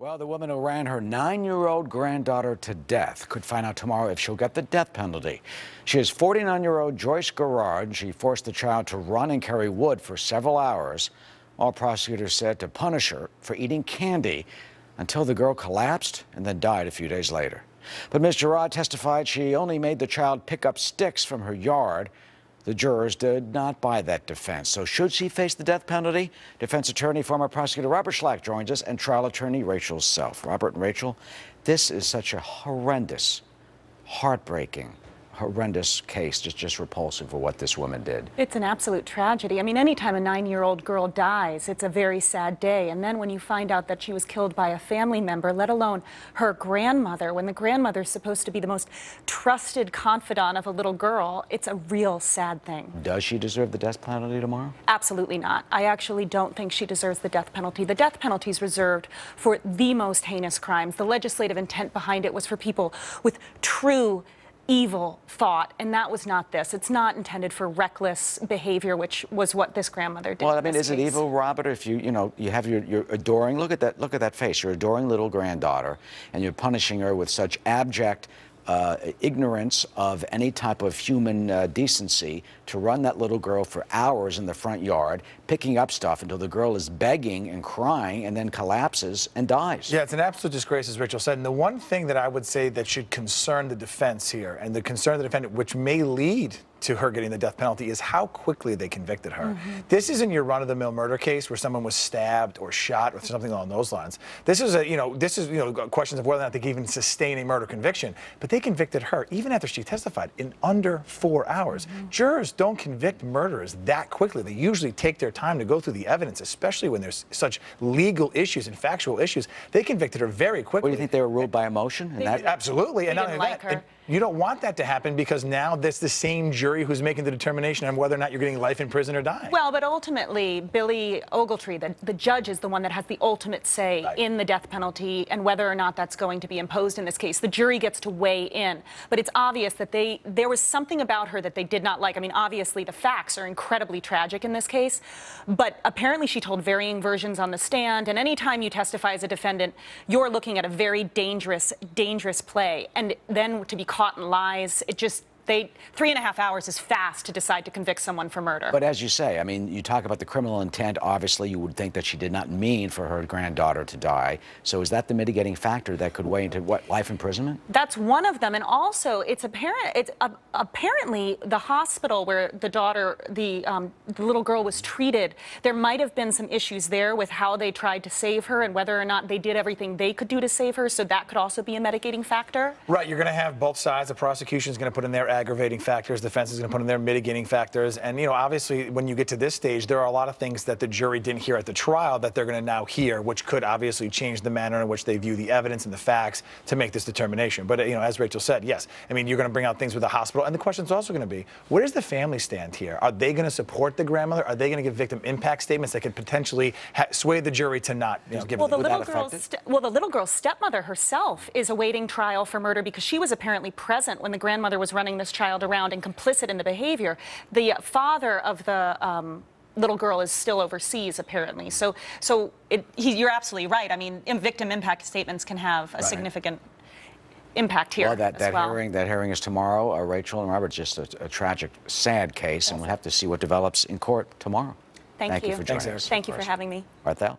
Well, the woman who ran her 9-year-old granddaughter to death could find out tomorrow if she'll get the death penalty. She is 49-year-old Joyce Garrad. She forced the child to run and carry wood for several hours. All prosecutors said to punish her for eating candy until the girl collapsed and then died a few days later. But Ms. Garrad testified she only made the child pick up sticks from her yard. The jurors did not buy that defense. So should she face the death penalty? Defense attorney, former prosecutor Robert Schlack joins us, and trial attorney Rachel Self. Robert and Rachel, this is such a horrendous, heartbreaking, horrendous case, just repulsive for what this woman did. It's an absolute tragedy. I mean, anytime a 9-year-old girl dies, it's a very sad day. And then when you find out that she was killed by a family member, let alone her grandmother, when the grandmother's supposed to be the most trusted confidant of a little girl, it's a real sad thing. Does she deserve the death penalty tomorrow? Absolutely not. I actually don't think she deserves the death penalty. The death penalty is reserved for the most heinous crimes. The legislative intent behind it was for people with true evil thought, and that was not this. It's not intended for reckless behavior, which was what this grandmother did. Well, I mean, is it evil, Robert, if you have your adoring, look at that face, your adoring little granddaughter, and you're punishing her with such abject ignorance of any type of human decency to run that little girl for hours in the front yard, picking up stuff until the girl is begging and crying and then collapses and dies. Yeah, it's an absolute disgrace, as Rachel said. And the one thing that I would say that should concern the defense here, and the concern of the defendant, which may lead to her getting the death penalty, is how quickly they convicted her. This isn't your run-of-the-mill murder case where someone was stabbed or shot or something along those lines. This is questions of whether or not they can even sustain a murder conviction. But they convicted her, even after she testified, in under 4 hours. Jurors don't convict murderers that quickly. They usually take their time to go through the evidence, especially when there's such legal issues and factual issues. They convicted her very quickly. What, do you think they were ruled by emotion? Absolutely. And not only like that, and you don't want that to happen, because now that's the same jury who's making the determination on whether or not you're getting life in prison or dying. Well, but ultimately, Billy Ogletree, the judge, is the one that has the ultimate say in the death penalty and whether or not that's going to be imposed in this case. The jury gets to weigh in. But it's obvious that there was something about her that they did not like. I mean, obviously, the facts are incredibly tragic in this case, but apparently she told varying versions on the stand, and anytime you testify as a defendant, you're looking at a very dangerous play. And then to be caught in lies, 3.5 hours is fast to decide to convict someone for murder. But as you say, I mean, you talk about the criminal intent. Obviously, you would think that she did not mean for her granddaughter to die. So is that the mitigating factor that could weigh into what, life imprisonment? That's one of them. And also, it's apparent. Apparently the hospital where the little girl was treated, there might have been some issues there with how they tried to save her and whether or not they did everything they could do to save her. So that could also be a mitigating factor. Right. You're going to have both sides. The prosecution is going to put in their aggravating factors, defense is going to put in their mitigating factors, and obviously when you get to this stage, there are a lot of things that the jury didn't hear at the trial that they're going to now hear, which could obviously change the manner in which they view the evidence and the facts to make this determination. But as Rachel said, yes, I mean, you're going to bring out things with the hospital, and the question is also going to be, where does the family stand here? Are they going to support the grandmother? Are they going to give victim impact statements that could potentially sway the jury to not give the little girl's stepmother herself is awaiting trial for murder because she was apparently present when the grandmother was running this child around and complicit in the behavior. The father of the little girl is still overseas, apparently. So you're absolutely right. I mean, victim impact statements can have a significant impact here. Well, that hearing is tomorrow. Rachel and Robert, just a tragic, sad case, and we'll have to see what develops in court tomorrow. Thank you for joining us. Thank you for having me. Barthel.